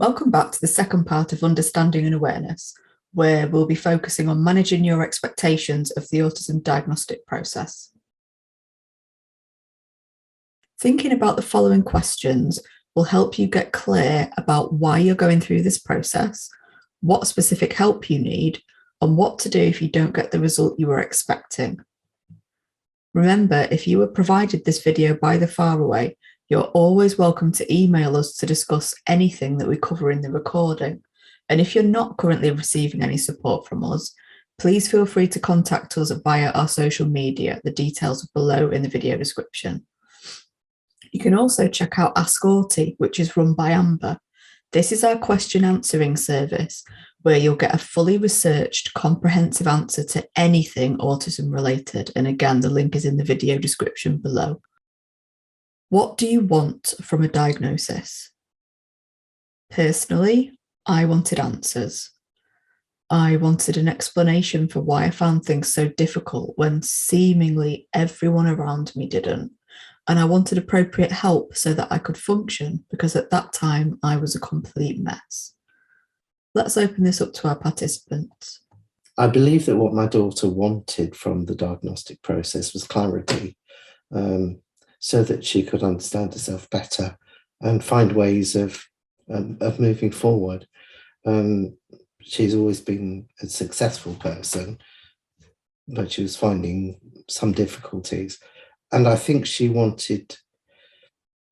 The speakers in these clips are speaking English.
Welcome back to the second part of Understanding and Awareness, where we'll be focusing on managing your expectations of the autism diagnostic process. Thinking about the following questions will help you get clear about why you're going through this process, what specific help you need, and what to do if you don't get the result you were expecting. Remember, if you were provided this video by the faraway, you're always welcome to email us to discuss anything that we cover in the recording. And if you're not currently receiving any support from us, please feel free to contact us via our social media. The details are below in the video description. You can also check out Ask Auti, which is run by Amber. This is our question answering service, where you'll get a fully researched, comprehensive answer to anything autism related. And again, the link is in the video description below. What do you want from a diagnosis? Personally, I wanted answers. I wanted an explanation for why I found things so difficult when seemingly everyone around me didn't. And I wanted appropriate help so that I could function, because at that time I was a complete mess. Let's open this up to our participants. I believe that what my daughter wanted from the diagnostic process was clarity, so that she could understand herself better and find ways of moving forward. She's always been a successful person, but she was finding some difficulties. And I think she wanted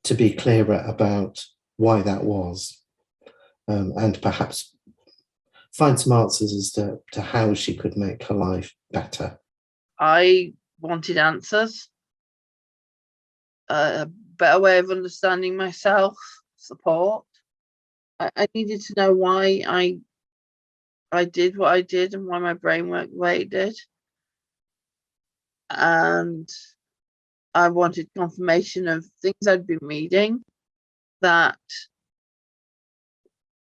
to be clearer about why that was, and perhaps find some answers as to how she could make her life better. I wanted answers, a better way of understanding myself, support. I needed to know why I did what I did and why my brain worked the way it did. And I wanted confirmation of things I'd been reading that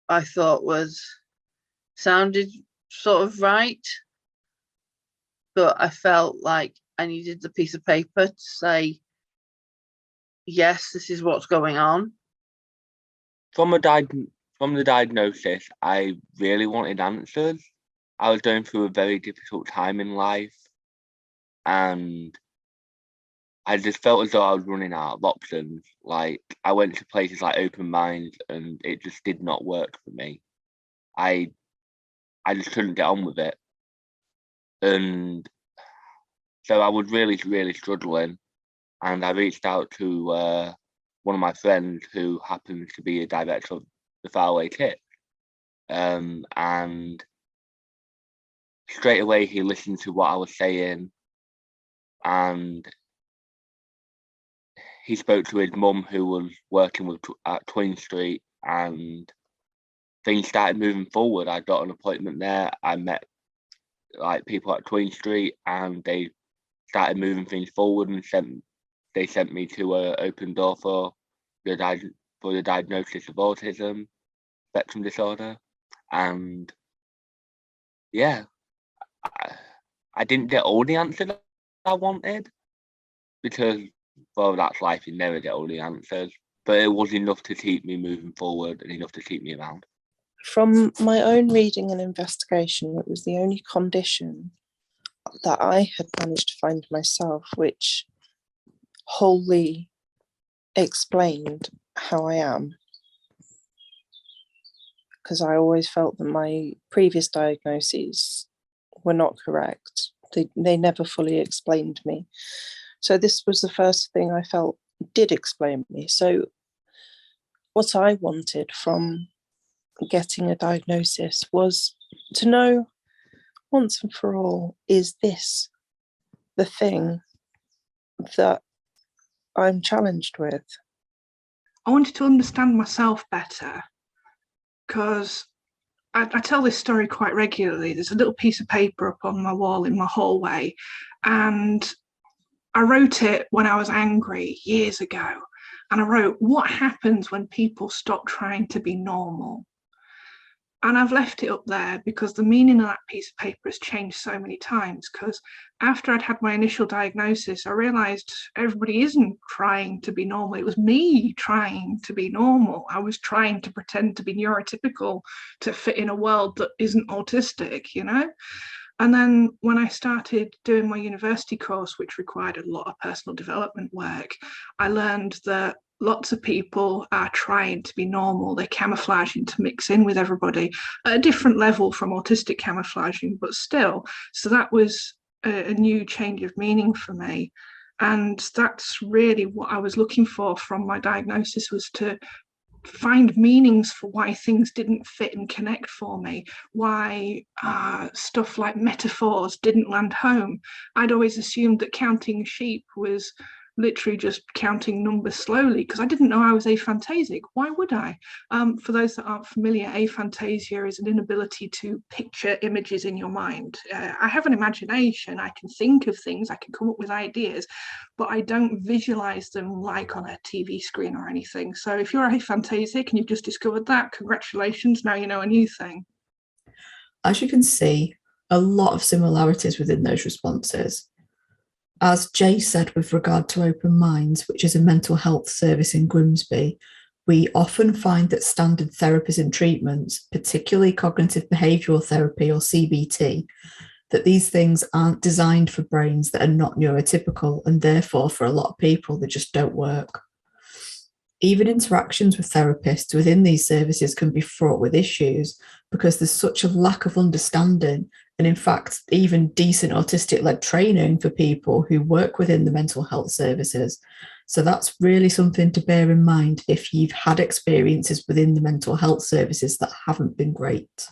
I thought sounded sort of right, but I felt like I needed the piece of paper to say, yes, this is what's going on. From the diagnosis, I really wanted answers. I was going through a very difficult time in life, and I just felt as though I was running out of options. Like, I went to places like Open Minds and it just did not work for me. I just couldn't get on with it. And so I was really, really struggling. And I reached out to one of my friends who happens to be a director of the Faraway Kids. And straight away he listened to what I was saying, and he spoke to his mum, who was working at Twin Street, and things started moving forward. I got an appointment there. I met people at Twin Street, and they started moving things forward, and they sent me to an open door for the diagnosis of autism spectrum disorder. And yeah, I didn't get all the answers I wanted, because, well, that's life, you never get all the answers, but it was enough to keep me moving forward and enough to keep me around. From my own reading and investigation, it was the only condition that I had managed to find myself which wholly explained how I am. Because I always felt that my previous diagnoses were not correct. They never fully explained me. So this was the first thing I felt did explain me. So what I wanted from getting a diagnosis was to know once and for all, is this the thing that I'm challenged with? I wanted to understand myself better, because I tell this story quite regularly. There's a little piece of paper up on my wall in my hallway, and I wrote it when I was angry years ago. And I wrote, what happens when people stop trying to be normal? And I've left it up there because the meaning of that piece of paper has changed so many times. Because after I'd had my initial diagnosis, I realised everybody isn't trying to be normal. It was me trying to be normal. I was trying to pretend to be neurotypical to fit in a world that isn't autistic, you know? And then when I started doing my university course, which required a lot of personal development work, I learned that lots of people are trying to be normal. They're camouflaging to mix in with everybody at a different level from autistic camouflaging, but still. So that was a new change of meaning for me. And that's really what I was looking for from my diagnosis, was to find meanings for why things didn't fit and connect for me, why stuff like metaphors didn't land home. I'd always assumed that counting sheep was literally just counting numbers slowly, because I didn't know I was aphantasic. Why would I? For those that aren't familiar, aphantasia is an inability to picture images in your mind. I have an imagination, I can think of things, I can come up with ideas, but I don't visualize them like on a TV screen or anything. So if you're aphantasic and you've just discovered that, congratulations, now you know a new thing. As you can see, a lot of similarities within those responses. As Jay said with regard to Open Minds, which is a mental health service in Grimsby, we often find that standard therapies and treatments, particularly cognitive behavioural therapy or CBT, that these things aren't designed for brains that are not neurotypical, and therefore for a lot of people they just don't work. Even interactions with therapists within these services can be fraught with issues because there's such a lack of understanding, and in fact even decent autistic-led training for people who work within the mental health services. So that's really something to bear in mind if you've had experiences within the mental health services that haven't been great.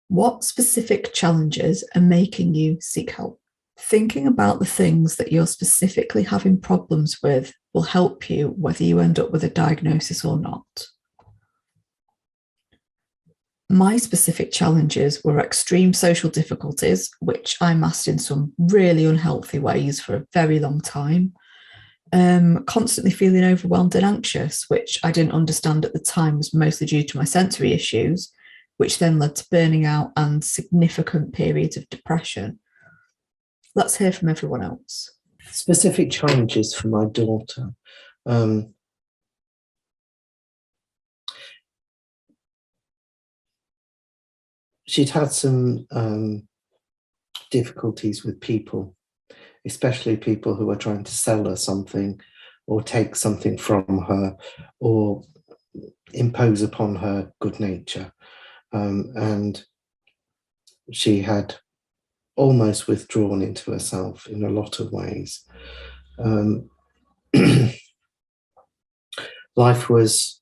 What specific challenges are making you seek help? Thinking about the things that you're specifically having problems with will help you whether you end up with a diagnosis or not. My specific challenges were extreme social difficulties, which I masked in some really unhealthy ways for a very long time. Constantly feeling overwhelmed and anxious, which I didn't understand at the time was mostly due to my sensory issues, which then led to burning out and significant periods of depression. Let's hear from everyone else. Specific challenges for my daughter. She'd had some difficulties with people, especially people who were trying to sell her something or take something from her or impose upon her good nature. And she had almost withdrawn into herself in a lot of ways. Life was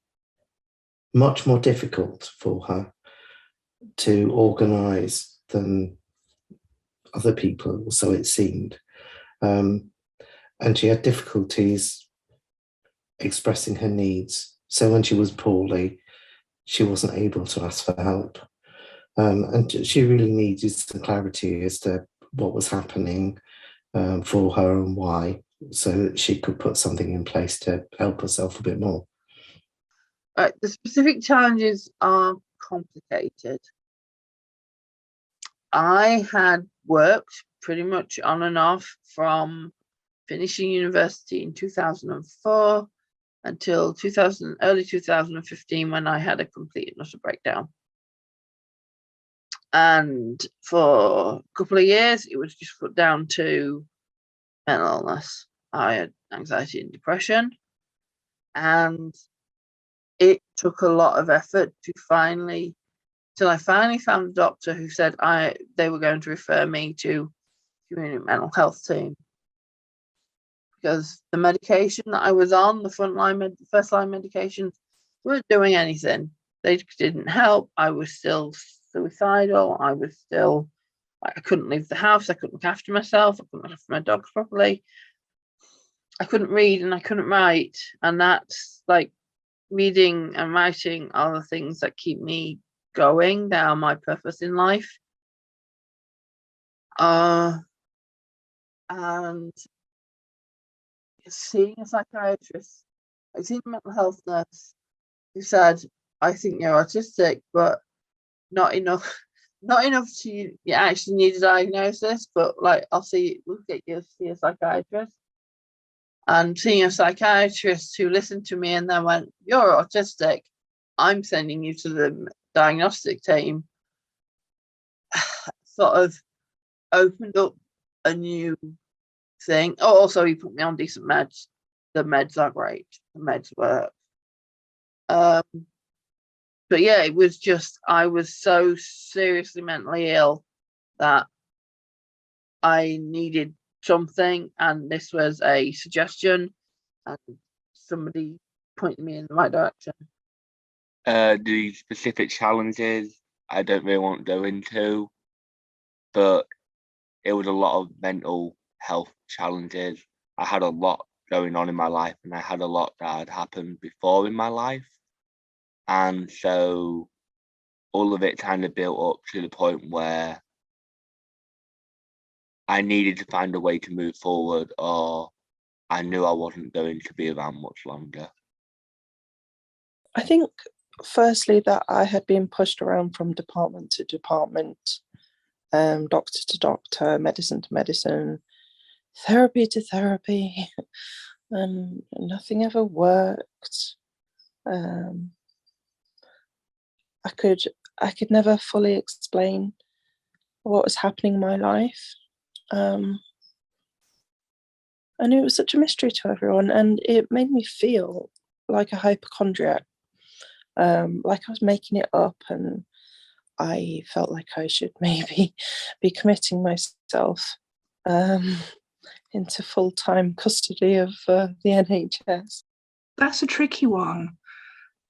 much more difficult for her to organise than other people, so it seemed. And she had difficulties expressing her needs. So when she was poorly, she wasn't able to ask for help. And she really needed some clarity as to what was happening for her and why, so that she could put something in place to help herself a bit more. The specific challenges are complicated. I had worked pretty much on and off from finishing university in 2004 until early 2015, when I had a complete and utter breakdown. And for a couple of years, it was just put down to mental illness. I had anxiety and depression, and it took a lot of effort till I finally found a doctor who said they were going to refer me to community mental health team, because the medication that I was on, the first line medications, weren't doing anything. They didn't help. I was still suicidal. I was still, I couldn't leave the house. I couldn't look after myself. I couldn't look after my dogs properly. I couldn't read and I couldn't write. And that's like, reading and writing are the things that keep me going. They are my purpose in life. And seeing a psychiatrist, I seen a mental health nurse who said, I think you're autistic, but not enough to you actually need a diagnosis, but like we'll get you to see a psychiatrist. And seeing a psychiatrist who listened to me and then went, "You're autistic, I'm sending you to the diagnostic team," sort of opened up a new thing. Oh, also he put me on decent meds. The meds are great. The meds work. But yeah, it was just, I was so seriously mentally ill that I needed something, and this was a suggestion, and somebody pointed me in the right direction. The specific challenges I don't really want to go into, but it was a lot of mental health challenges. I had a lot going on in my life, and I had a lot that had happened before in my life. And so all of it kind of built up to the point where I needed to find a way to move forward, or I knew I wasn't going to be around much longer. I think, firstly, that I had been pushed around from department to department, doctor to doctor, medicine to medicine, therapy to therapy, and nothing ever worked. I could never fully explain what was happening in my life. And it was such a mystery to everyone, and it made me feel like a hypochondriac, like I was making it up, and I felt like I should maybe be committing myself into full-time custody of the NHS. That's a tricky one.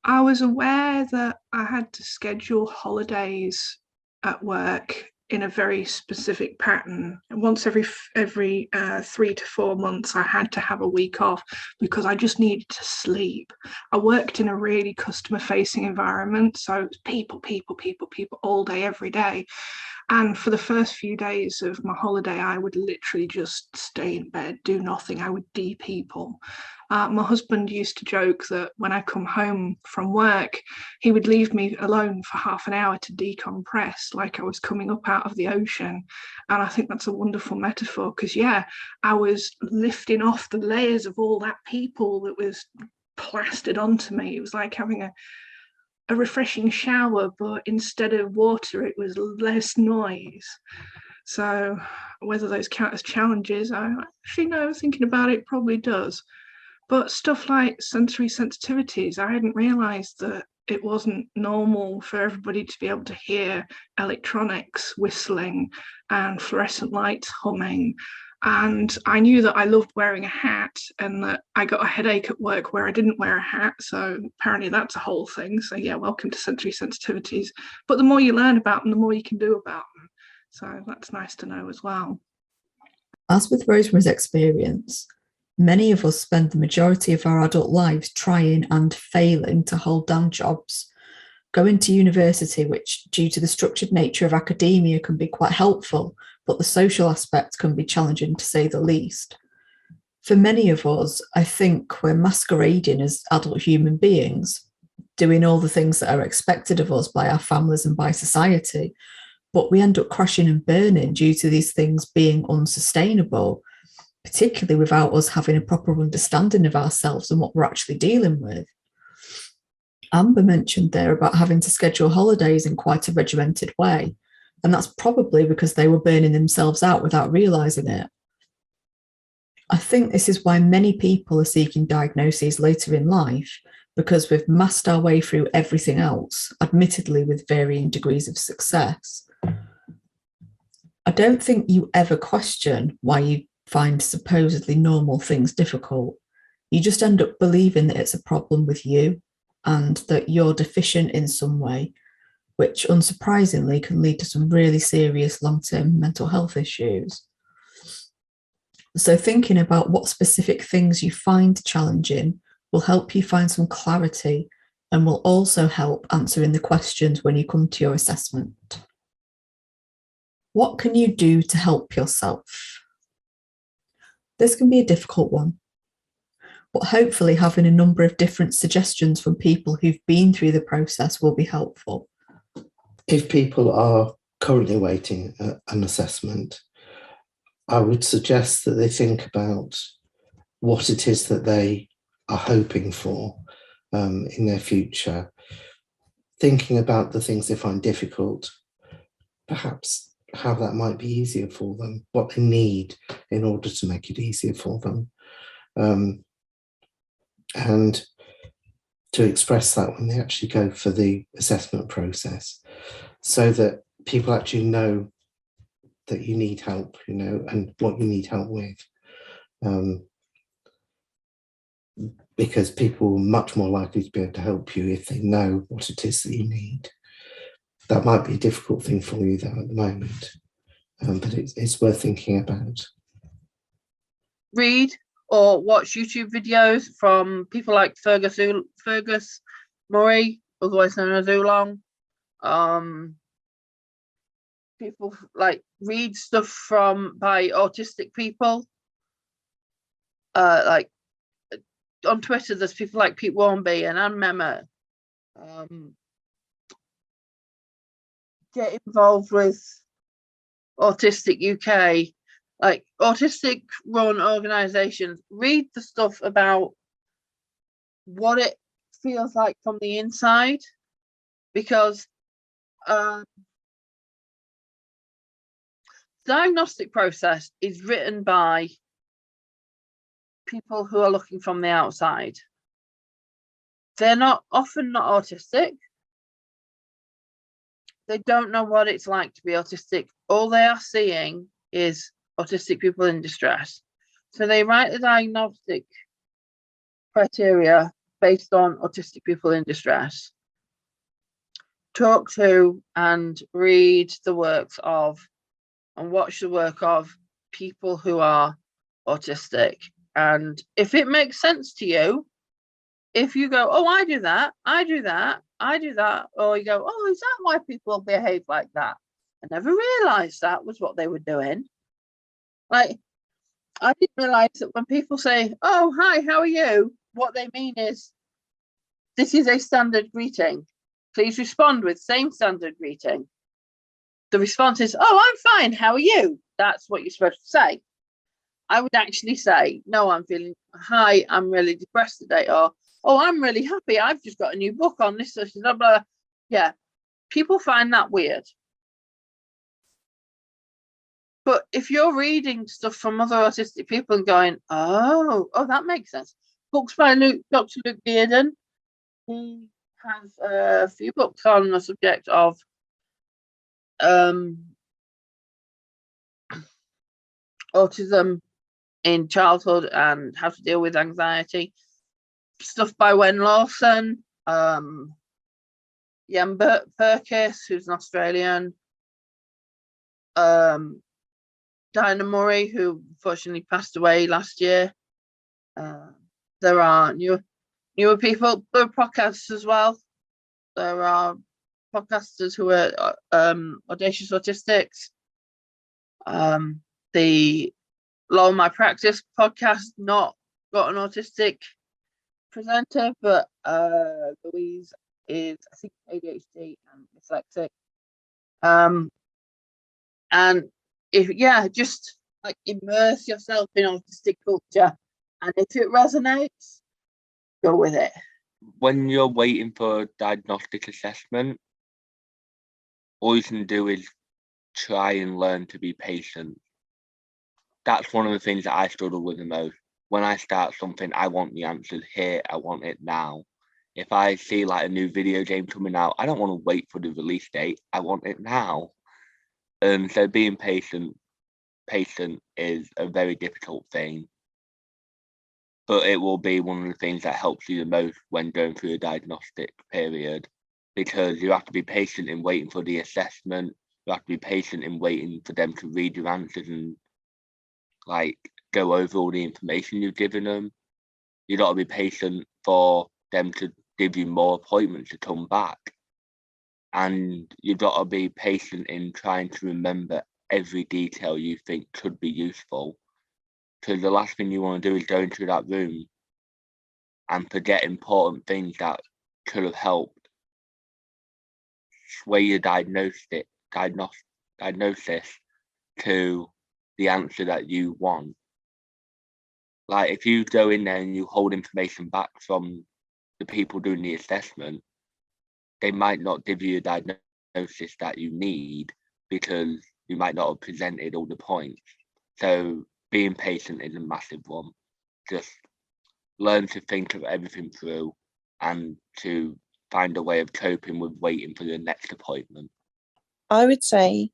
I was aware that I had to schedule holidays at work in a very specific pattern. And once every 3 to 4 months, I had to have a week off because I just needed to sleep. I worked in a really customer-facing environment, so it was people all day, every day. And for the first few days of my holiday, I would literally just stay in bed, do nothing. I would de-people. My husband used to joke that when I come home from work, he would leave me alone for half an hour to decompress, like I was coming up out of the ocean. And I think that's a wonderful metaphor because, yeah, I was lifting off the layers of all that people that was plastered onto me. It was like having a refreshing shower, but instead of water, it was less noise. So whether those count as challenges, I actually know, thinking about it, probably does. But stuff like sensory sensitivities, I hadn't realised that it wasn't normal for everybody to be able to hear electronics whistling and fluorescent lights humming. And I knew that I loved wearing a hat, and that I got a headache at work where I didn't wear a hat. So apparently that's a whole thing. So yeah, welcome to sensory sensitivities. But the more you learn about them, the more you can do about them. So that's nice to know as well. As with Rosemary's experience, many of us spend the majority of our adult lives trying and failing to hold down jobs. Going to university, which due to the structured nature of academia can be quite helpful, but the social aspect can be challenging to say the least. For many of us, I think we're masquerading as adult human beings, doing all the things that are expected of us by our families and by society, but we end up crashing and burning due to these things being unsustainable, particularly without us having a proper understanding of ourselves and what we're actually dealing with. Amber mentioned there about having to schedule holidays in quite a regimented way, and that's probably because they were burning themselves out without realising it. I think this is why many people are seeking diagnoses later in life, because we've massed our way through everything else, admittedly with varying degrees of success. I don't think you ever question why you find supposedly normal things difficult. You just end up believing that it's a problem with you and that you're deficient in some way, which unsurprisingly can lead to some really serious long-term mental health issues. So thinking about what specific things you find challenging will help you find some clarity and will also help answering the questions when you come to your assessment. What can you do to help yourself? This can be a difficult one, but hopefully having a number of different suggestions from people who've been through the process will be helpful. if people are currently waiting an assessment, I would suggest that they think about what it is that they are hoping for in their future, thinking about the things they find difficult, perhaps how that might be easier for them, what they need in order to make it easier for them. And to express that when they actually go for the assessment process, so that people actually know that you need help, and what you need help with. Because people are much more likely to be able to help you if they know what it is that you need. That might be a difficult thing for you though at the moment, but it's worth thinking about. Read or watch YouTube videos from people like Fergus Murray, otherwise known as Oolong. People like read stuff by autistic people. Like on Twitter, there's people like Pete Warmby and Anne Memmer. Get involved with Autistic UK, like autistic run organisations. Read the stuff about what it feels like from the inside, because diagnostic process is written by people who are looking from the outside. They're often not autistic. They don't know what it's like to be autistic. All they are seeing is autistic people in distress. So they write the diagnostic criteria based on autistic people in distress. Talk to and read the works of and watch the work of people who are autistic. And if it makes sense to you, if you go, oh, I do that, or you go, oh, is that why people behave like that? I never realised that was what they were doing. Like, I didn't realise that when people say, oh, hi, how are you? What they mean is, this is a standard greeting. Please respond with same standard greeting. The response is, oh, I'm fine, how are you? That's what you're supposed to say. I would actually say, no, hi, I'm really depressed today, or, oh, I'm really happy, I've just got a new book on this, blah, blah. Yeah, people find that weird. But if you're reading stuff from other autistic people and going, oh, that makes sense. Books by Dr. Luke Bearden. He has a few books on the subject of autism in childhood and how to deal with anxiety. Stuff by Wen Lawson, Jan Perkis, who's an Australian, Dinah Murray, who unfortunately passed away last year. There are newer people. There are podcasts as well. There are podcasters who are audacious autistics. The Law of My Practice podcast not got an autistic presenter, but Louise is, I think, ADHD and dyslexic. And just like immerse yourself in autistic culture, and if it resonates, go with it. When you're waiting for a diagnostic assessment, all you can do is try and learn to be patient. That's one of the things that I struggle with the most. When I start something, I want the answers here, I want it now. If I see like a new video game coming out, I don't want to wait for the release date, I want it now. And so being patient is a very difficult thing. But it will be one of the things that helps you the most when going through a diagnostic period, because you have to be patient in waiting for the assessment. You have to be patient in waiting for them to read your answers and like go over all the information you've given them. You got to be patient for them to give you more appointments to come back. And you've got to be patient in trying to remember every detail you think could be useful. Because the last thing you want to do is go into that room and forget important things that could have helped sway your diagnosis to the answer that you want. Like if you go in there and you hold information back from the people doing the assessment, they might not give you a diagnosis that you need because you might not have presented all the points. So being patient is a massive one. Just learn to think of everything through and to find a way of coping with waiting for the next appointment. I would say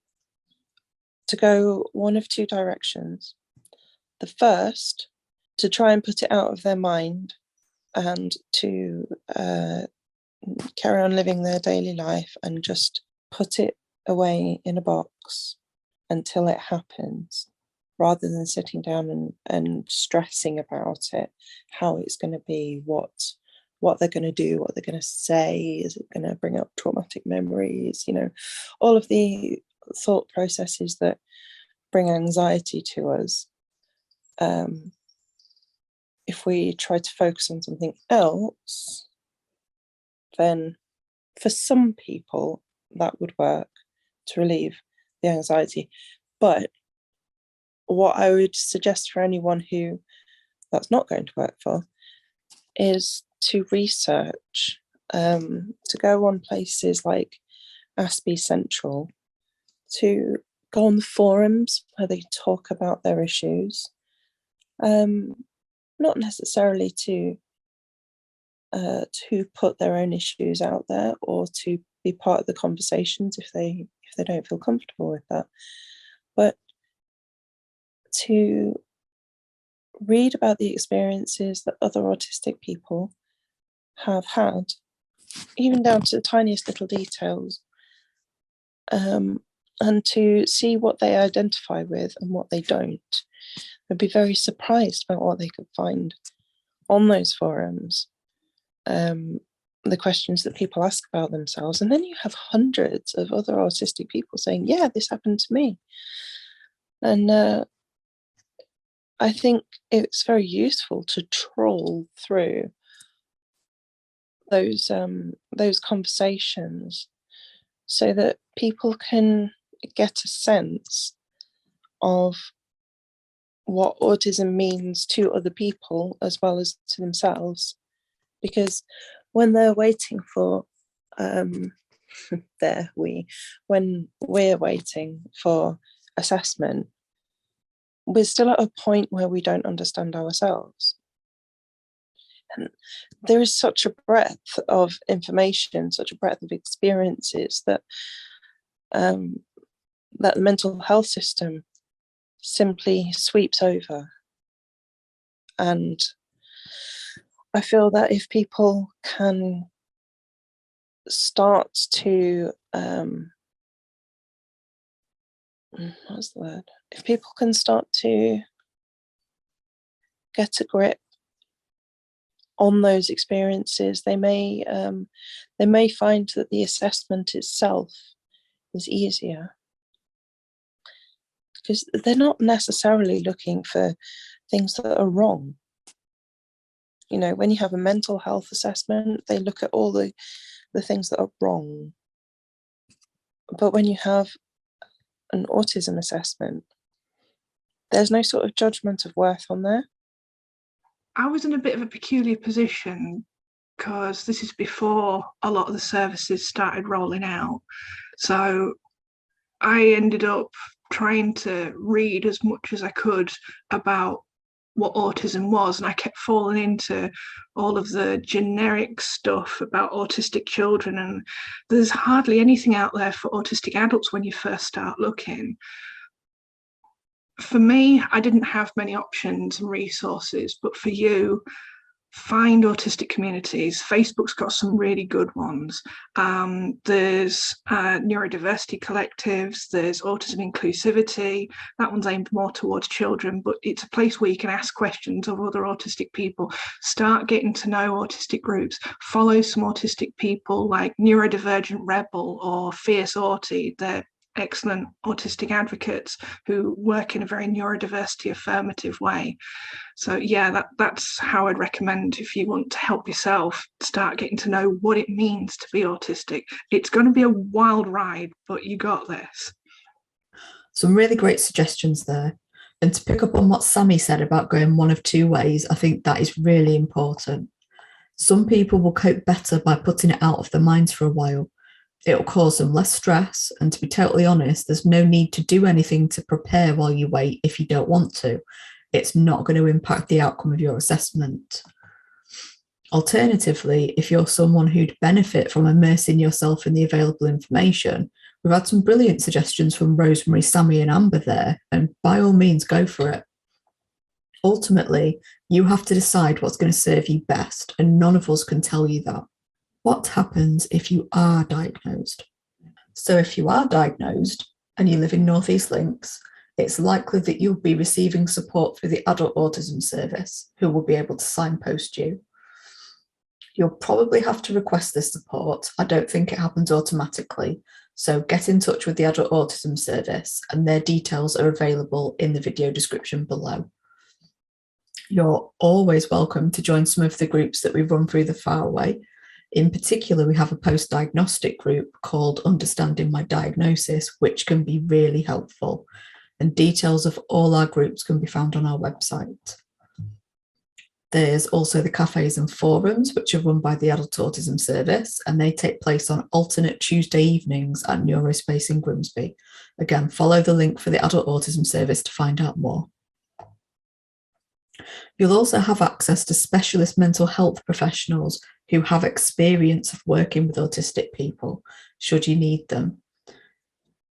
to go one of two directions. The first, to try and put it out of their mind and to carry on living their daily life and just put it away in a box until it happens, rather than sitting down and stressing about it, how it's going to be, what they're going to do, what they're going to say, is it going to bring up traumatic memories, all of the thought processes that bring anxiety to us. If we try to focus on something else, then for some people that would work to relieve the anxiety. But what I would suggest for anyone who that's not going to work for is to research, to go on places like Aspie Central, to go on the forums where they talk about their issues, not necessarily to put their own issues out there or to be part of the conversations if they don't feel comfortable with that, but to read about the experiences that other autistic people have had, even down to the tiniest little details, and to see what they identify with and what they don't. I'd be very surprised about what they could find on those forums, the questions that people ask about themselves. And then you have hundreds of other autistic people saying, yeah, this happened to me. And I think it's very useful to trawl through those conversations so that people can get a sense of what autism means to other people as well as to themselves. Because when they're waiting for when we're waiting for assessment, we're still at a point where we don't understand ourselves. And there is such a breadth of information, such a breadth of experiences that that the mental health system simply sweeps over. And I feel that if people can start to if people can start to get a grip on those experiences, they may find that the assessment itself is easier, because they're not necessarily looking for things that are wrong. When you have a mental health assessment, they look at all the things that are wrong. But when you have an autism assessment, there's no sort of judgment of worth on there. I was in a bit of a peculiar position because this is before a lot of the services started rolling out. So I ended up trying to read as much as I could about what autism was, and I kept falling into all of the generic stuff about autistic children, and there's hardly anything out there for autistic adults when you first start looking. For me, I didn't have many options and resources, but for you, find autistic communities. Facebook's got some really good ones. There's neurodiversity collectives, there's autism inclusivity. That one's aimed more towards children, but it's a place where you can ask questions of other autistic people, start getting to know autistic groups, follow some autistic people like Neurodivergent Rebel or Fierce Autie. They're excellent autistic advocates who work in a very neurodiversity affirmative way. So yeah, that's how I'd recommend, if you want to help yourself start getting to know what it means to be autistic. It's going to be a wild ride, but you got this. Some really great suggestions there. And to pick up on what Sammy said about going one of two ways, I think that is really important. Some people will cope better by putting it out of their minds for a while. It'll cause them less stress. And to be totally honest, there's no need to do anything to prepare while you wait if you don't want to. It's not going to impact the outcome of your assessment. Alternatively, if you're someone who'd benefit from immersing yourself in the available information, we've had some brilliant suggestions from Rosemary, Sammy, and Amber there, and by all means, go for it. Ultimately, you have to decide what's going to serve you best, and none of us can tell you that. What happens if you are diagnosed? So if you are diagnosed and you live in North East Links, it's likely that you'll be receiving support through the Adult Autism Service, who will be able to signpost you. You'll probably have to request this support. I don't think it happens automatically. So get in touch with the Adult Autism Service, and their details are available in the video description below. You're always welcome to join some of the groups that we run through the Faraway. In particular, we have a post-diagnostic group called Understanding My Diagnosis, which can be really helpful. And details of all our groups can be found on our website. There's also the cafes and forums, which are run by the Adult Autism Service, and they take place on alternate Tuesday evenings at Neurospace in Grimsby. Again, follow the link for the Adult Autism Service to find out more. You'll also have access to specialist mental health professionals who have experience of working with autistic people, should you need them.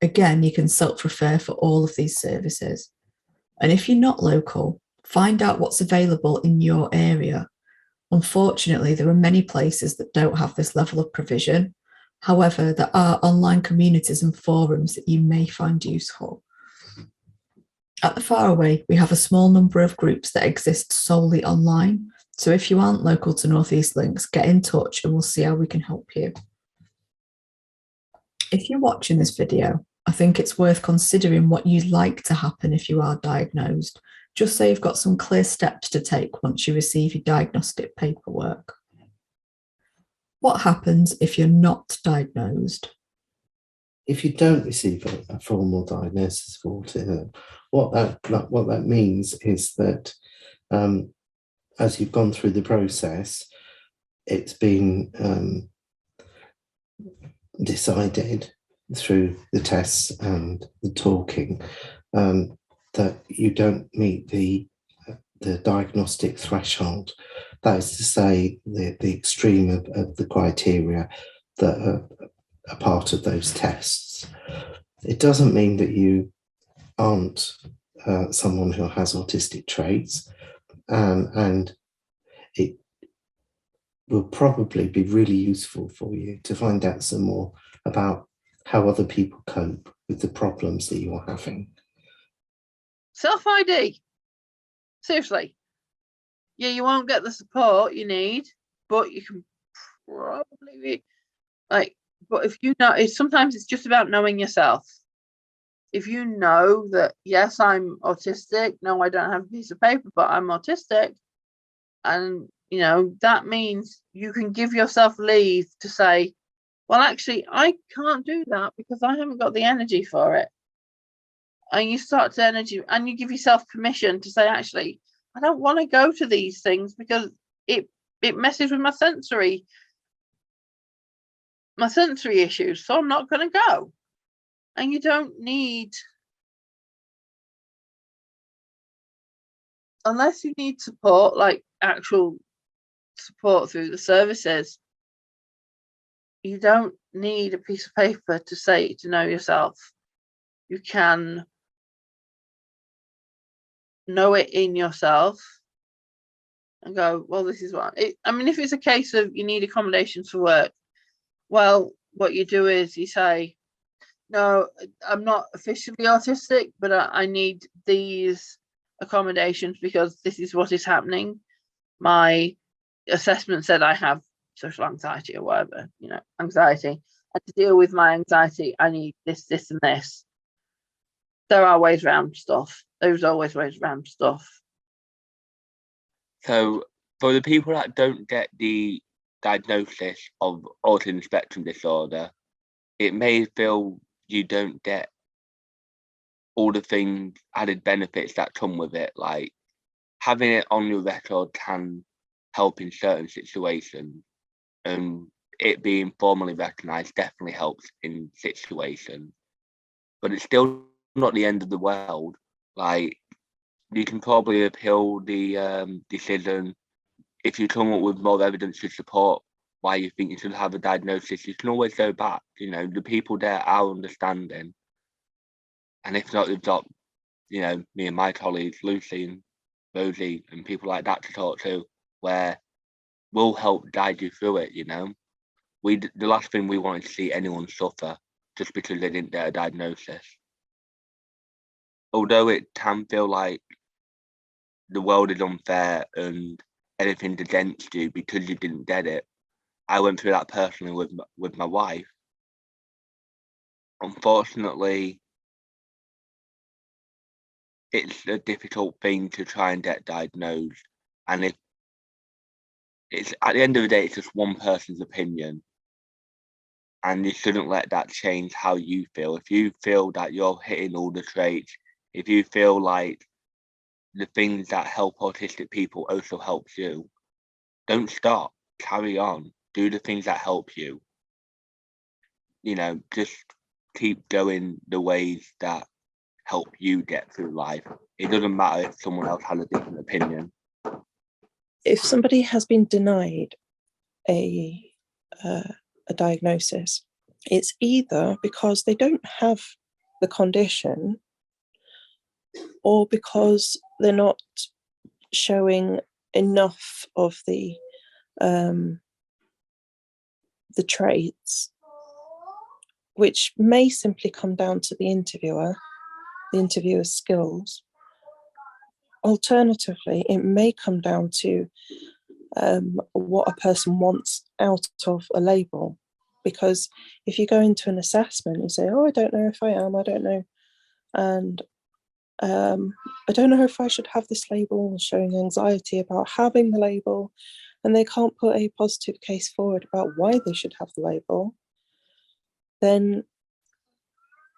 Again, you can self-refer for all of these services. And if you're not local, find out what's available in your area. Unfortunately, there are many places that don't have this level of provision. However, there are online communities and forums that you may find useful. At the Faraway, we have a small number of groups that exist solely online. So if you aren't local to North East Links, get in touch and we'll see how we can help you. If you're watching this video, I think it's worth considering what you'd like to happen if you are diagnosed, just so you've got some clear steps to take once you receive your diagnostic paperwork. What happens if you're not diagnosed? If you don't receive a formal diagnosis of autism, what that means is that as you've gone through the process, it's been decided through the tests and the talking that you don't meet the diagnostic threshold. That is to say, the extreme of the criteria that are a part of those tests. It doesn't mean that you aren't someone who has autistic traits, and it will probably be really useful for you to find out some more about how other people cope with the problems that you're having. Self-ID. Seriously. Yeah, you won't get the support you need, but you can probably be like, but if you know, sometimes it's just about knowing yourself. If you know that, yes, I'm autistic, no, I don't have a piece of paper, but I'm autistic, and you know, that means you can give yourself leave to say, well, actually, I can't do that because I haven't got the energy for it. And you start to energy, and you give yourself permission to say, actually, I don't want to go to these things because it messes with my sensory issues, so I'm not going to go. And you don't need, unless you need support, like actual support through the services, you don't need a piece of paper to say to know yourself. You can know it in yourself and go, well, this is what I mean, if it's a case of you need accommodations for work, well, what you do is you say, no, I'm not officially autistic, but I need these accommodations because this is what is happening. My assessment said I have social anxiety or whatever, you know, anxiety, and to deal with my anxiety, I need this, this, and this. There are ways around stuff. There's always ways around stuff. So for the people that don't get the diagnosis of autism spectrum disorder, it may feel you don't get all the things, added benefits that come with it. Like having it on your record can help in certain situations, and it being formally recognised definitely helps in situations. But it's still not the end of the world. Like you can probably appeal the decision if you come up with more evidence to support why you think you should have a diagnosis. You can always go back. You know, the people there are understanding, and if not, they've got, you know, me and my colleagues, Lucy and Rosie, and people like that to talk to, where we'll help guide you through it. You know, the last thing we want is to see anyone suffer just because they didn't get a diagnosis. Although it can feel like the world is unfair and everything's against you because you didn't get it, I went through that personally with my wife. Unfortunately, it's a difficult thing to try and get diagnosed, and if it's at the end of the day, it's just one person's opinion, and you shouldn't let that change how you feel. If you feel that you're hitting all the traits, if you feel like the things that help autistic people also helps you, don't stop, carry on, do the things that help you. You know, just keep going the ways that help you get through life. It doesn't matter if someone else has a different opinion. If somebody has been denied a diagnosis, it's either because they don't have the condition or because they're not showing enough of the traits, which may simply come down to the interviewer's skills. Alternatively, it may come down to what a person wants out of a label. Because if you go into an assessment and say, oh, I don't know if I am, I don't know, and I don't know if I should have this label, showing anxiety about having the label, and they can't put a positive case forward about why they should have the label, then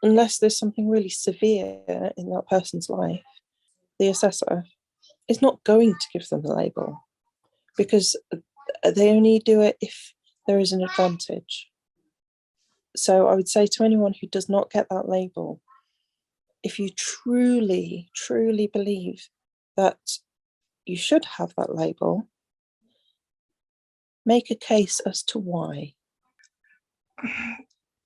unless there's something really severe in that person's life, the assessor is not going to give them the label, because they only do it if there is an advantage. So I would say to anyone who does not get that label, if you truly, truly believe that you should have that label, make a case as to why.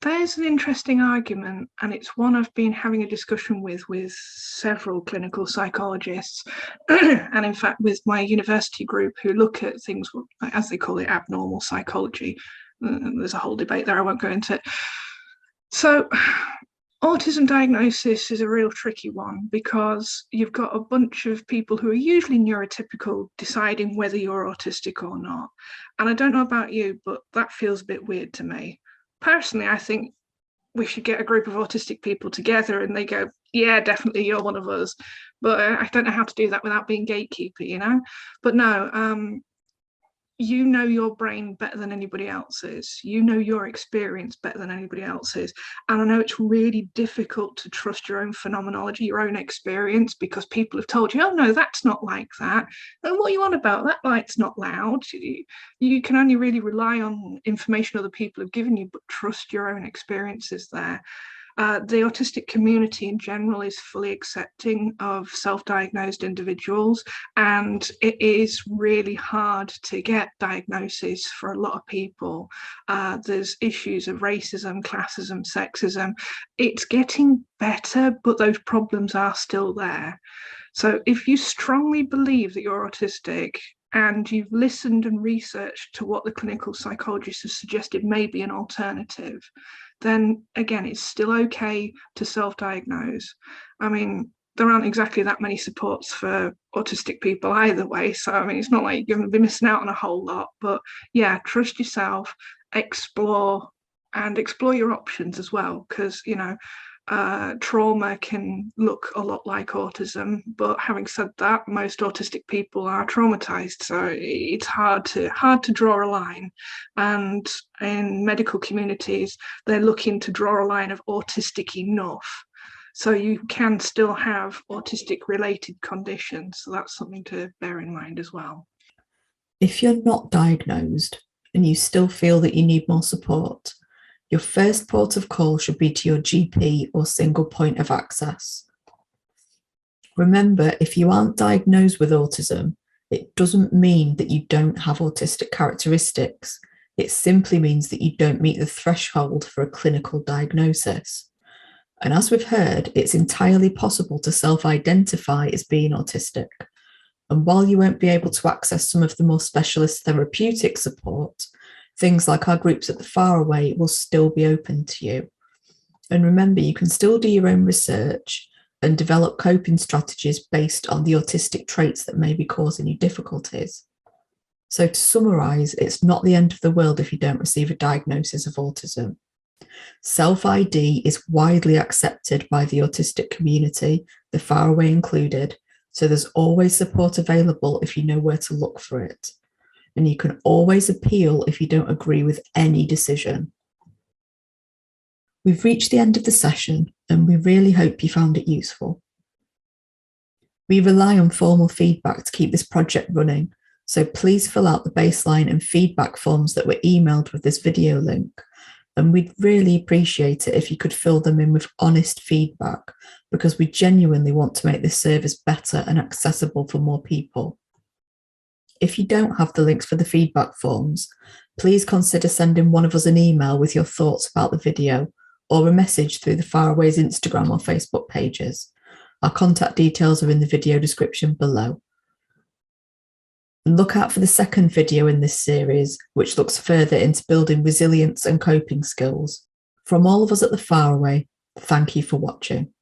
There's an interesting argument, and it's one I've been having a discussion with several clinical psychologists, and in fact with my university group who look at things, as they call it, abnormal psychology. There's a whole debate there, I won't go into it. So autism diagnosis is a real tricky one, because you've got a bunch of people who are usually neurotypical deciding whether you're autistic or not. And I don't know about you, but that feels a bit weird to me. Personally, I think we should get a group of autistic people together and they go, yeah, definitely you're one of us. But I don't know how to do that without being gatekeeper, you know? But no, you know your brain better than anybody else's. You know your experience better than anybody else's. And I know it's really difficult to trust your own phenomenology, your own experience, because people have told you, oh no, that's not like that. And what are you on about? That light's not loud. You can only really rely on information other people have given you, but trust your own experiences there. The autistic community in general is fully accepting of self-diagnosed individuals, and it is really hard to get diagnoses for a lot of people. There's issues of racism, classism, sexism. It's getting better, but those problems are still there. So if you strongly believe that you're autistic and you've listened and researched to what the clinical psychologists have suggested may be an alternative, then again, it's still okay to self-diagnose. I mean, there aren't exactly that many supports for autistic people either way. So, I mean, it's not like you're going to be missing out on a whole lot, but yeah, trust yourself, explore, and explore your options as well, because, you know, trauma can look a lot like autism, but having said that, most autistic people are traumatized, so it's hard to draw a line. And in medical communities, they're looking to draw a line of autistic enough, so you can still have autistic related conditions. So that's something to bear in mind as well. If you're not diagnosed and you still feel that you need more support, your first port of call should be to your GP or single point of access. Remember, if you aren't diagnosed with autism, it doesn't mean that you don't have autistic characteristics. It simply means that you don't meet the threshold for a clinical diagnosis. And as we've heard, it's entirely possible to self-identify as being autistic. And while you won't be able to access some of the more specialist therapeutic support, things like our groups at the Faraway will still be open to you. And remember, you can still do your own research and develop coping strategies based on the autistic traits that may be causing you difficulties. So to summarise, it's not the end of the world if you don't receive a diagnosis of autism. Self-ID is widely accepted by the autistic community, the Faraway included, so there's always support available if you know where to look for it. And you can always appeal if you don't agree with any decision. We've reached the end of the session, and we really hope you found it useful. We rely on formal feedback to keep this project running, so please fill out the baseline and feedback forms that were emailed with this video link, and we'd really appreciate it if you could fill them in with honest feedback, because we genuinely want to make this service better and accessible for more people. If you don't have the links for the feedback forms, please consider sending one of us an email with your thoughts about the video, or a message through the Faraway's Instagram or Facebook pages. Our contact details are in the video description below. And look out for the second video in this series, which looks further into building resilience and coping skills. From all of us at the Faraway, thank you for watching.